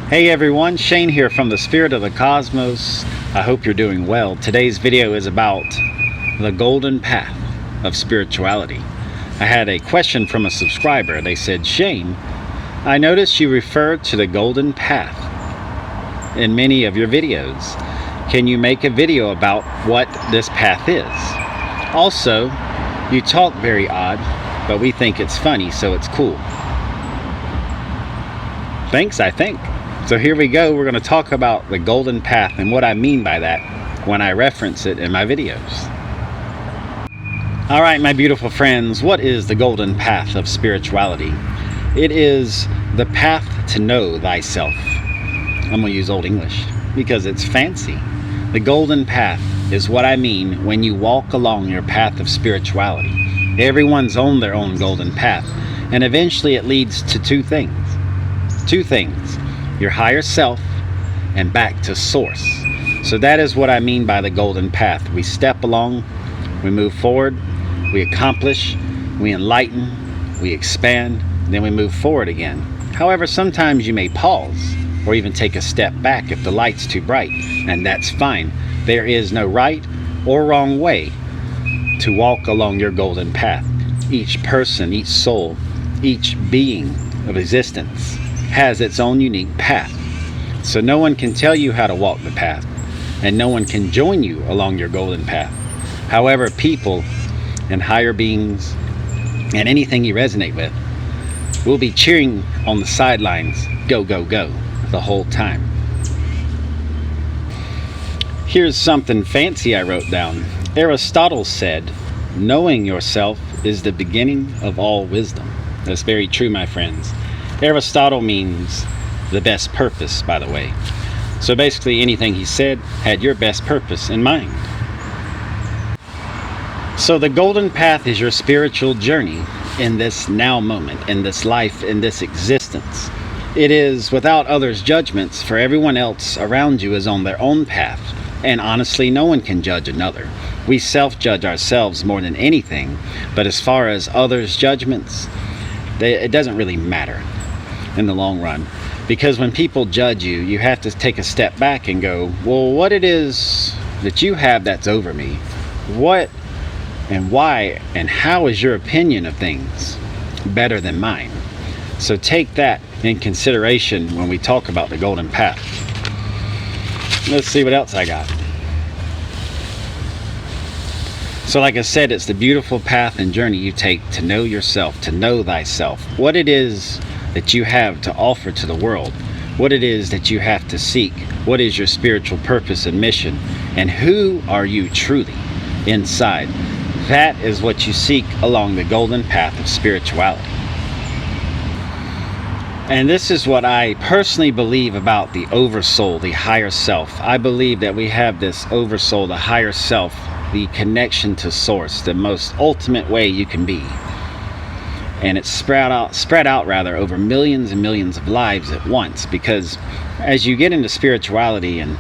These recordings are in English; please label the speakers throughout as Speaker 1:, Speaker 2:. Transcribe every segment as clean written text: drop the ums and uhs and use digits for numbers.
Speaker 1: Hey everyone, Shane here from the Spirit of the Cosmos. I hope you're doing well. Today's video is about the golden path of spirituality. I had a question from a subscriber. They said, Shane, I noticed you refer to the golden path in many of your videos. Can you make a video about what this path is? Also, you talk very odd, but we think it's funny, so it's cool. Thanks, I think. So here we go. We're going to talk about the golden path and what I mean by that when I reference it in my videos. All right, my beautiful friends, what is the golden path of spirituality? It is the path to know thyself. I'm going to use Old English because it's fancy. The golden path is what I mean when you walk along your path of spirituality. Everyone's on their own golden path, and eventually it leads to two things. Your higher self and back to source. So that is what I mean by the golden path. We step along, we move forward, we accomplish, we enlighten, we expand, then we move forward again. However, sometimes you may pause or even take a step back if the light's too bright, and that's fine. There is no right or wrong way to walk along your golden path. Each person, each soul, each being of existence has its own unique path. So no one can tell you how to walk the path, and no one can join you along your golden path. However, people and higher beings and anything you resonate with will be cheering on the sidelines, go, go, go, the whole time. Here's something fancy I wrote down. Aristotle said, knowing yourself is the beginning of all wisdom. That's very true, my friends. Aristotle means the best purpose, by the way. So basically anything he said had your best purpose in mind. So the golden path is your spiritual journey in this now moment, in this life, in this existence. It is without others' judgments, for everyone else around you is on their own path. And honestly, no one can judge another. We self-judge ourselves more than anything, but as far as others' judgments, it doesn't really matter in the long run, because when people judge you, you have to take a step back and go, well, what it is that you have that's over me, what and why and how is your opinion of things better than mine? So take that in consideration when we talk about the golden path. Let's see what else I got. So like I said, it's the beautiful path and journey you take to know yourself, to know thyself, what it is that you have to offer to the world, what it is that you have to seek, what is your spiritual purpose and mission, and who are you truly inside. That is what you seek along the golden path of spirituality. And this is what I personally believe about the Oversoul, the higher self. I believe that we have this Oversoul, the higher self, the connection to source, the most ultimate way you can be. And it's spread out over millions and millions of lives at once, because as you get into spirituality and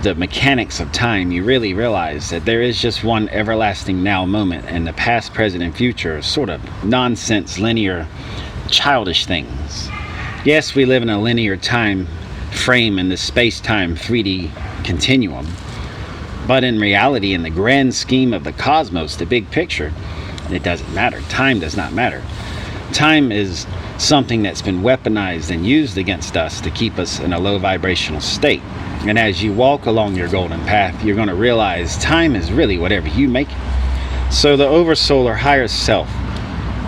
Speaker 1: the mechanics of time, you really realize that there is just one everlasting now moment, and the past, present, and future are sort of nonsense, linear, childish things. Yes, we live in a linear time frame in this space-time 3D continuum, but in reality, in the grand scheme of the cosmos, the big picture, it doesn't matter. Time does not matter. Time is something that's been weaponized and used against us to keep us in a low vibrational state. And as you walk along your golden path, you're going to realize time is really whatever you make it. So the Oversoul or higher self,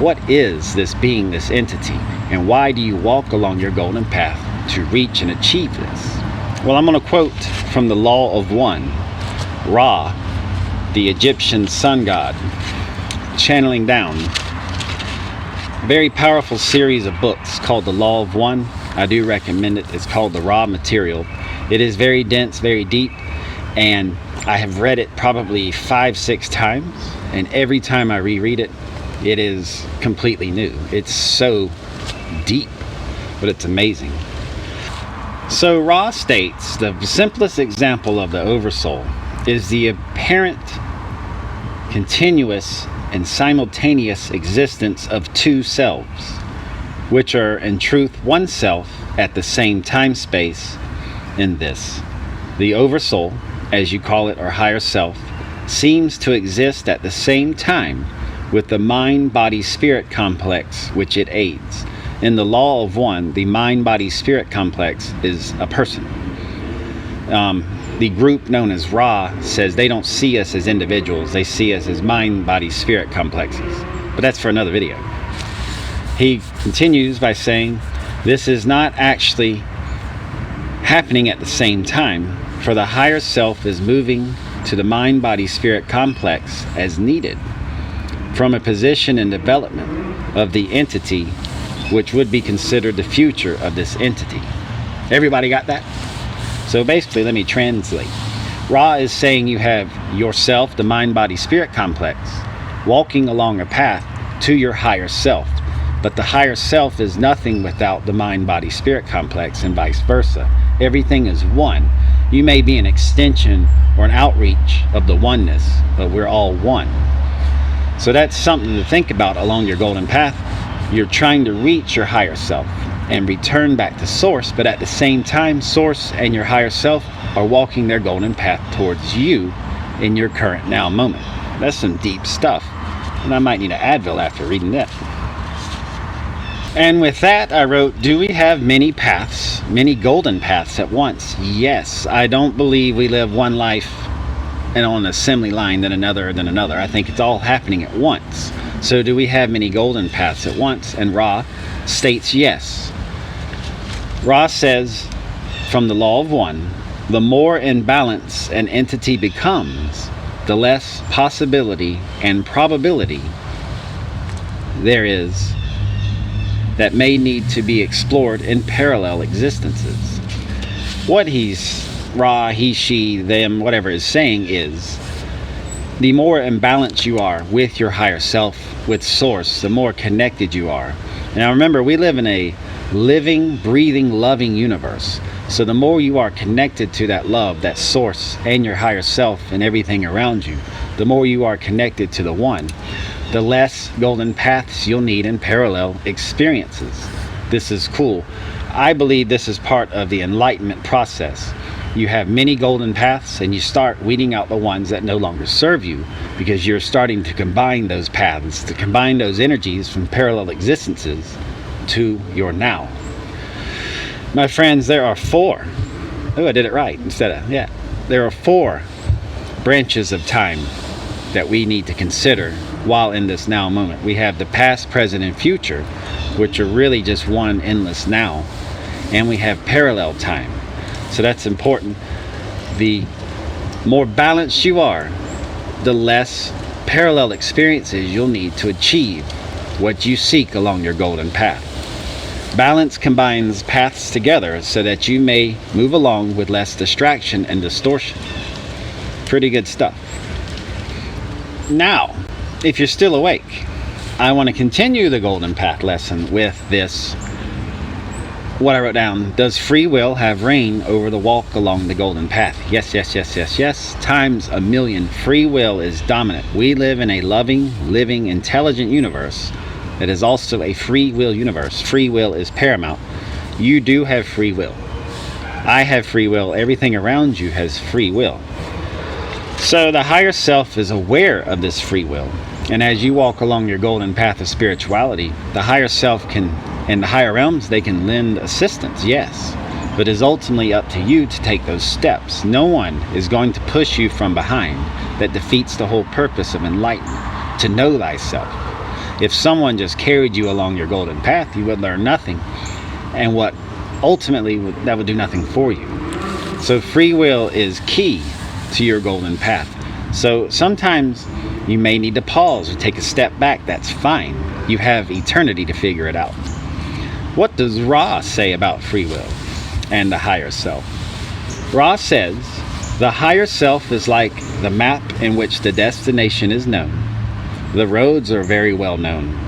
Speaker 1: what is this being, this entity, and why do you walk along your golden path to reach and achieve this? Well, I'm going to quote from the Law of One, Ra, the Egyptian sun god, channeling down. Very powerful series of books called The Law of One. I do recommend it. It's called The Raw Material. It is very dense, very deep, and I have read it probably 5-6 times, and every time I reread it, it is completely new. It's so deep, but it's amazing. So Ra states the simplest example of the Oversoul is the apparent, continuous, and simultaneous existence of two selves. which are in truth oneself at the same time space in this. The Oversoul, as you call it, or higher self, seems to exist at the same time with the Mind-Body-Spirit Complex, which it aids. In the law of one, the Mind-Body-Spirit Complex is a person. The group known as Ra says they don't see us as individuals, they see us as Mind-Body-Spirit complexes. But that's for another video. He continues by saying, this is not actually happening at the same time, for the higher self is moving to the Mind-Body-Spirit Complex as needed from a position in development of the entity, which would be considered the future of this entity. Everybody got that? So basically, let me translate. Ra is saying you have yourself, the Mind-Body-Spirit Complex, walking along a path to your higher self. But the higher self is nothing without the Mind-Body-Spirit Complex, and vice versa. Everything is one. You may be an extension or an outreach of the oneness, but we're all one. So that's something to think about along your golden path. You're trying to reach your higher self and return back to source, but at the same time, source and your higher self are walking their golden path towards you in your current now moment. That's some deep stuff, and I might need an Advil after reading that. And with that, I wrote, do we have many paths, many golden paths at once? Yes. I don't believe we live one life and on an assembly line, then another. I think it's all happening at once. So do we have many golden paths at once? And Ra states yes. Ra says, from the law of one, the more in balance an entity becomes, the less possibility and probability there is that may need to be explored in parallel existences. What Ra, he, she, them, whatever is saying is, the more in balance you are with your higher self, with source, the more connected you are. Now remember, we live in a living, breathing, loving universe. So the more you are connected to that love, that source, and your higher self and everything around you, the more you are connected to the one, the less golden paths you'll need in parallel experiences. This is cool. I believe this is part of the enlightenment process. You have many golden paths and you start weeding out the ones that no longer serve you, because you're starting to combine those paths, to combine those energies from parallel existences to your now. My friends, there are four. Oh, I did it right there are four branches of time that we need to consider while in this now moment. We have the past, present, and future, which are really just one endless now. And we have parallel time. So that's important. The more balanced you are, the less parallel experiences you'll need to achieve what you seek along your golden path. Balance combines paths together so that you may move along with less distraction and distortion. Pretty good stuff. Now, if you're still awake, I want to continue the golden path lesson with this. What I wrote down, does free will have reign over the walk along the golden path? Yes, yes, yes, yes, yes, times a million. Free will is dominant. We live in a loving, living, intelligent universe that is also a free will universe. Free will is paramount. You do have free will. I have free will. Everything around you has free will. So the higher self is aware of this free will. And as you walk along your golden path of spirituality, the higher self can, and the higher realms, they can lend assistance, yes. But it's ultimately up to you to take those steps. No one is going to push you from behind. That defeats the whole purpose of enlightenment, to know thyself. If someone just carried you along your golden path, you would learn nothing. And what ultimately, that would do nothing for you. So free will is key to your golden path. So sometimes you may need to pause or take a step back. That's fine. You have eternity to figure it out. What does Ra say about free will and the higher self? Ra says, the higher self is like the map in which the destination is known. The roads are very well known.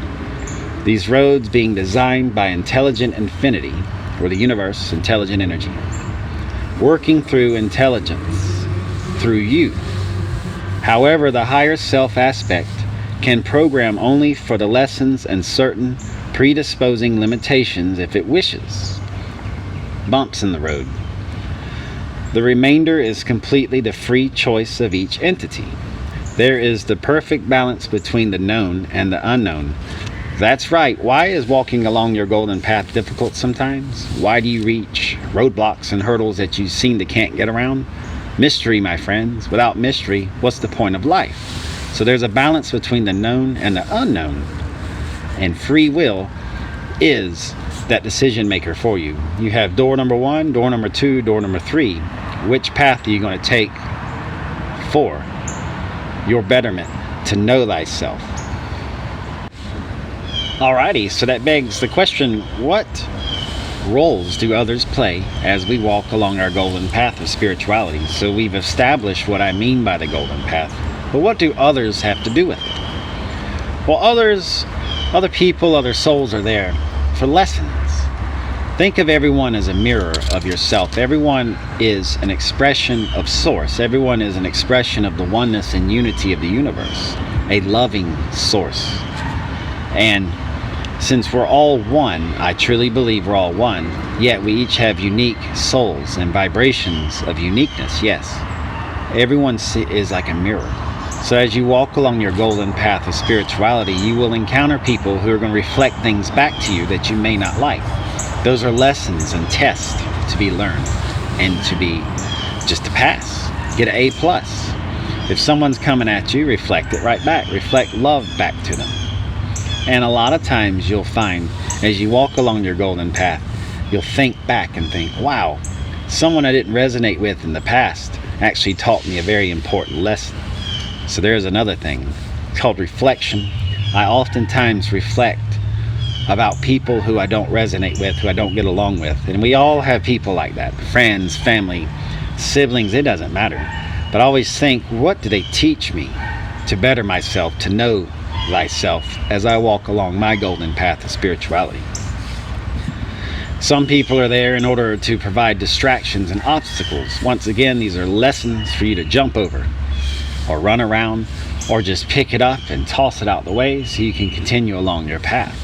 Speaker 1: These roads being designed by intelligent infinity, or the universe, intelligent energy, working through intelligence, through you. However, the higher self aspect can program only for the lessons and certain predisposing limitations if it wishes, bumps in the road. The remainder is completely the free choice of each entity. There is the perfect balance between the known and the unknown. That's right. Why is walking along your golden path difficult sometimes? Why do you reach roadblocks and hurdles that you seem to can't get around? Mystery, my friends. Without mystery, what's the point of life? So there's a balance between the known and the unknown. And free will is that decision maker for you. You have door number 1, door number 2, door number 3. Which path are you going to take for your betterment, to know thyself? Alrighty, so that begs the question, what roles do others play as we walk along our golden path of spirituality? So we've established what I mean by the golden path, but what do others have to do with it? Well, other people, other souls are there for lessons. Think of everyone as a mirror of yourself. Everyone is an expression of source. Everyone is an expression of the oneness and unity of the universe, a loving source. And since we're all one, I truly believe we're all one, yet we each have unique souls and vibrations of uniqueness, yes. Everyone is like a mirror. So as you walk along your golden path of spirituality, you will encounter people who are going to reflect things back to you that you may not like. Those are lessons and tests to be learned and to be just to pass. Get an A+. If someone's coming at you, reflect it right back. Reflect love back to them. And a lot of times you'll find, as you walk along your golden path, you'll think back and think, wow, someone I didn't resonate with in the past actually taught me a very important lesson. So there's another thing. It's called reflection. I oftentimes reflect about people who I don't resonate with, who I don't get along with. And we all have people like that. Friends, family, siblings, it doesn't matter. But I always think, what do they teach me to better myself, to know thyself as I walk along my golden path of spirituality? Some people are there in order to provide distractions and obstacles. Once again, these are lessons for you to jump over or run around or just pick it up and toss it out the way so you can continue along your path.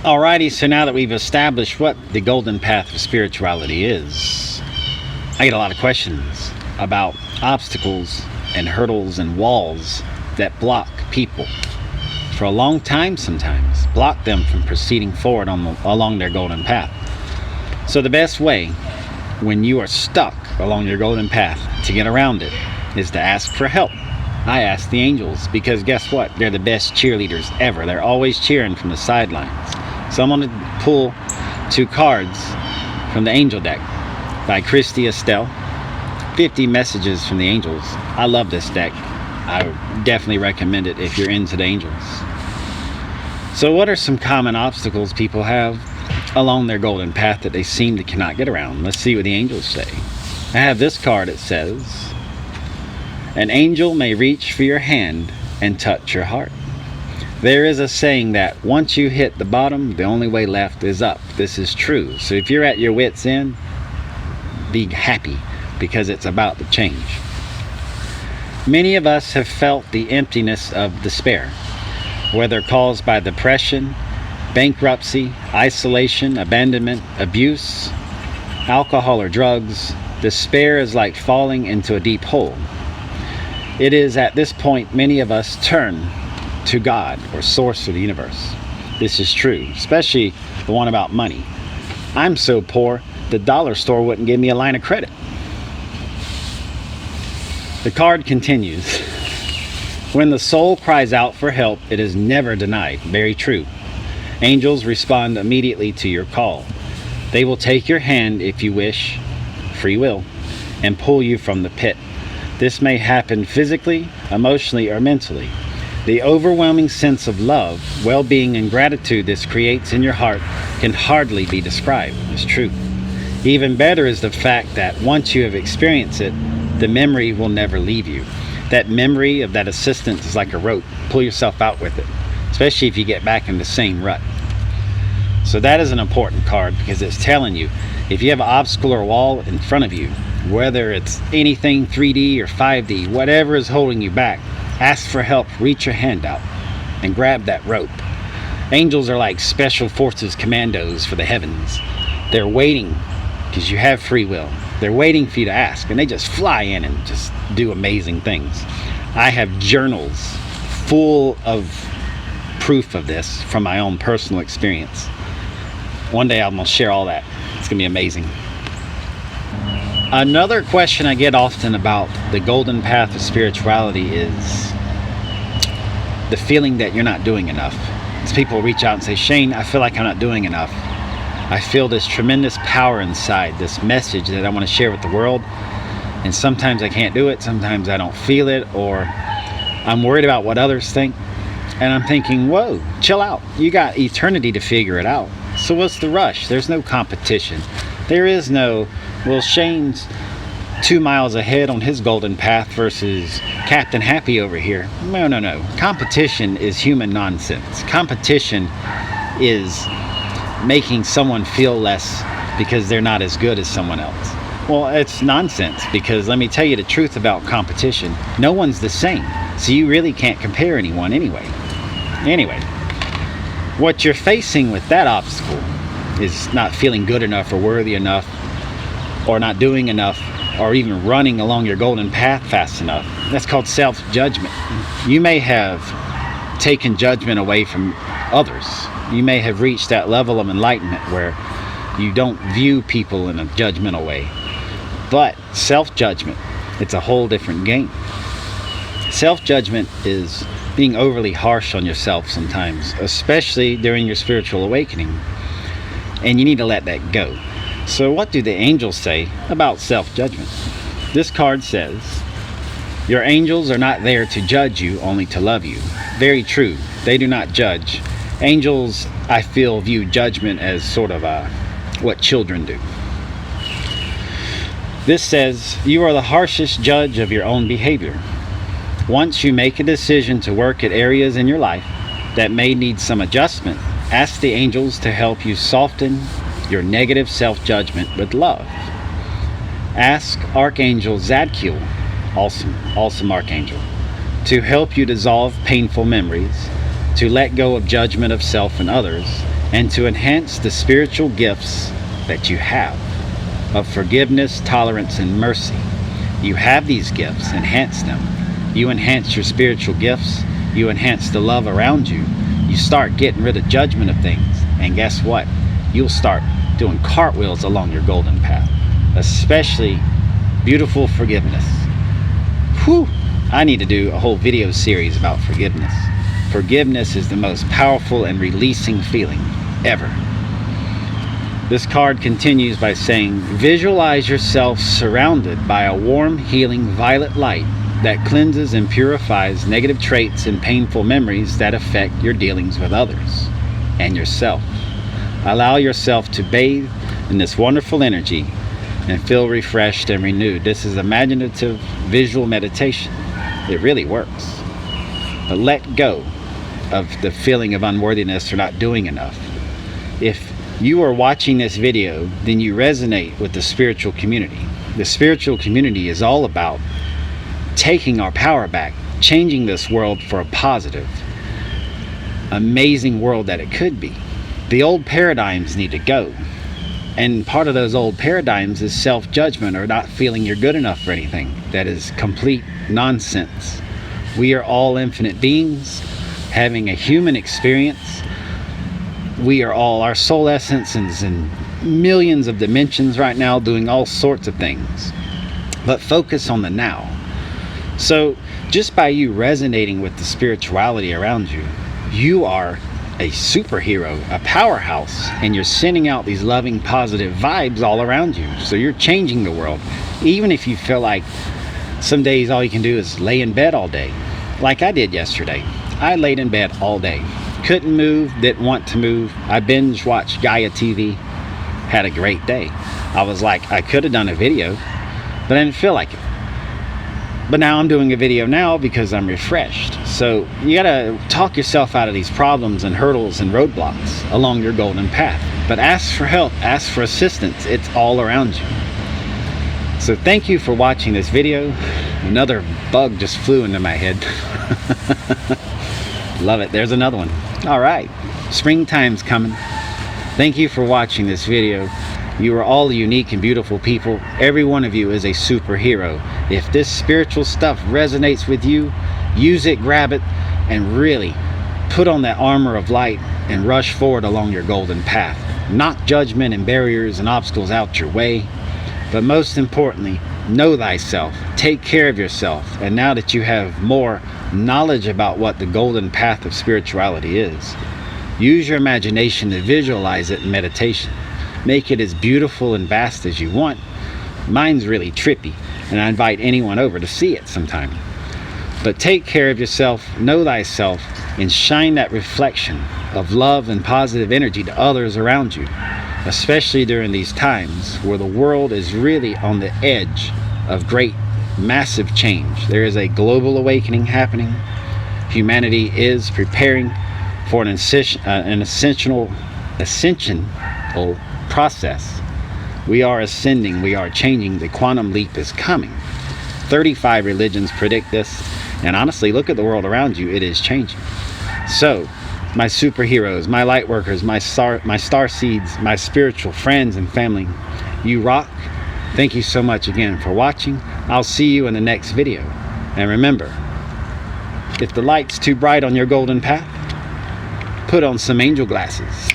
Speaker 1: Alrighty, so now that we've established what the golden path of spirituality is, I get a lot of questions about obstacles and hurdles and walls that block people for a long time sometimes, block them from proceeding forward along their golden path. So the best way when you are stuck along your golden path to get around it is to ask for help. I ask the angels because guess what? They're the best cheerleaders ever. They're always cheering from the sidelines. So I'm going to pull 2 cards from the Angel deck by Christy Estelle. 50 messages from the angels. I love this deck. I would definitely recommend it if you're into the angels. So what are some common obstacles people have along their golden path that they seem to cannot get around? Let's see what the angels say. I have this card. It says, an angel may reach for your hand and touch your heart. There is a saying that once you hit the bottom, the only way left is up. This is true. So if you're at your wit's end, be happy because it's about to change. Many of us have felt the emptiness of despair, whether caused by depression, bankruptcy, isolation, abandonment, abuse, alcohol or drugs. Despair is like falling into a deep hole. It is at this point many of us turn to God or source of the universe. This is true, especially the one about money. I'm so poor, the dollar store wouldn't give me a line of credit. The card continues. When the soul cries out for help, it is never denied. Very true. Angels respond immediately to your call. They will take your hand if you wish, free will, and pull you from the pit. This may happen physically, emotionally, or mentally. The overwhelming sense of love, well-being, and gratitude this creates in your heart can hardly be described. It's true. Even better is the fact that once you have experienced it, the memory will never leave you. That memory of that assistance is like a rope. Pull yourself out with it, especially if you get back in the same rut. So that is an important card because it's telling you, if you have an obstacle or wall in front of you, whether it's anything 3D or 5D, whatever is holding you back, ask for help, reach your hand out and grab that rope Angels are like special forces commandos for the heavens. They're waiting, because you have free will. They're waiting for you to ask, and they just fly in and just do amazing things. I have journals full of proof of this from my own personal experience. One day I'm going to share all that. It's going to be amazing. Another question I get often about the golden path of spirituality is the feeling that you're not doing enough. As people reach out and say, Shane, I feel like I'm not doing enough. I feel this tremendous power inside, this message that I want to share with the world. And sometimes I can't do it. Sometimes I don't feel it, or I'm worried about what others think. And I'm thinking, whoa, chill out. You got eternity to figure it out. So what's the rush? There's no competition. There is no, well, Shane's 2 miles ahead on his golden path versus Captain Happy over here. No. Competition is human nonsense. Competition is making someone feel less because they're not as good as someone else. Well, it's nonsense, because let me tell you the truth about competition. No one's the same. So you really can't compare anyone anyway. Anyway, what you're facing with that obstacle is not feeling good enough or worthy enough, or not doing enough, or even running along your golden path fast enough. That's called self-judgment. You may have taken judgment away from others. You may have reached that level of enlightenment where you don't view people in a judgmental way. But self-judgment, it's a whole different game. Self-judgment is being overly harsh on yourself sometimes, especially during your spiritual awakening. And you need to let that go. So what do the angels say about self-judgment? This card says, your angels are not there to judge you, only to love you. Very true. They do not judge. Angels, I feel, view judgment as sort of what children do. This says, you are the harshest judge of your own behavior. Once you make a decision to work at areas in your life that may need some adjustment, ask the angels to help you soften your negative self-judgment with love. Ask Archangel Zadkiel, awesome Archangel, to help you dissolve painful memories, to let go of judgment of self and others, and to enhance the spiritual gifts that you have of forgiveness, tolerance, and mercy. You have these gifts. Enhance them. You enhance your spiritual gifts. You enhance the love around you. You start getting rid of judgment of things. And guess what? You'll start doing cartwheels along your golden path. Especially beautiful forgiveness. Whew! I need to do a whole video series about forgiveness. Forgiveness is the most powerful and releasing feeling ever. This card continues by saying, visualize yourself surrounded by a warm, healing violet light that cleanses and purifies negative traits and painful memories that affect your dealings with others and yourself. Allow yourself to bathe in this wonderful energy and feel refreshed and renewed. This is imaginative visual meditation. It really works. But let go of the feeling of unworthiness or not doing enough. If you are watching this video, then you resonate with the spiritual community. The spiritual community is all about taking our power back, changing this world for a positive, amazing world that it could be. The old paradigms need to go. And part of those old paradigms is self-judgment or not feeling you're good enough for anything. That is complete nonsense. We are all infinite beings having a human experience. We are all, our soul essence is in millions of dimensions right now doing all sorts of things. But focus on the now. So just by you resonating with the spirituality around you, you are a superhero, a powerhouse, and you're sending out these loving, positive vibes all around you. So you're changing the world. Even if you feel like some days all you can do is lay in bed all day, like I did yesterday. I laid in bed all day. Couldn't move, didn't want to move. I binge watched Gaia TV, had a great day. I was like, I could have done a video, but I didn't feel like it. But now I'm doing a video now because I'm refreshed. So you gotta talk yourself out of these problems and hurdles and roadblocks along your golden path. But ask for help, ask for assistance. It's all around you. So thank you for watching this video. Another bug just flew into my head. Love it. There's another one. All right, springtime's coming. Thank you for watching this video. You are all unique and beautiful people. Every one of you is a superhero. If this spiritual stuff resonates with you, use it, grab it, and really put on that armor of light and rush forward along your golden path. Knock judgment and barriers and obstacles out your way. But most importantly, know thyself. Take care of yourself. And now that you have more knowledge about what the golden path of spirituality is, use your imagination to visualize it in meditation. Make it as beautiful and vast as you want. Mine's really trippy, and I invite anyone over to see it sometime. But take care of yourself, know thyself, and shine that reflection of love and positive energy to others around you, especially during these times where the world is really on the edge of great, massive change. There is a global awakening happening. Humanity is preparing for an ascensional process. We are ascending, we are changing, the quantum leap is coming. 35 religions predict this, and honestly, look at the world around you, it is changing. So, my superheroes, my light workers, my star seeds, my spiritual friends and family, you rock. Thank you so much again for watching. I'll see you in the next video. And remember, if the light's too bright on your golden path, put on some angel glasses.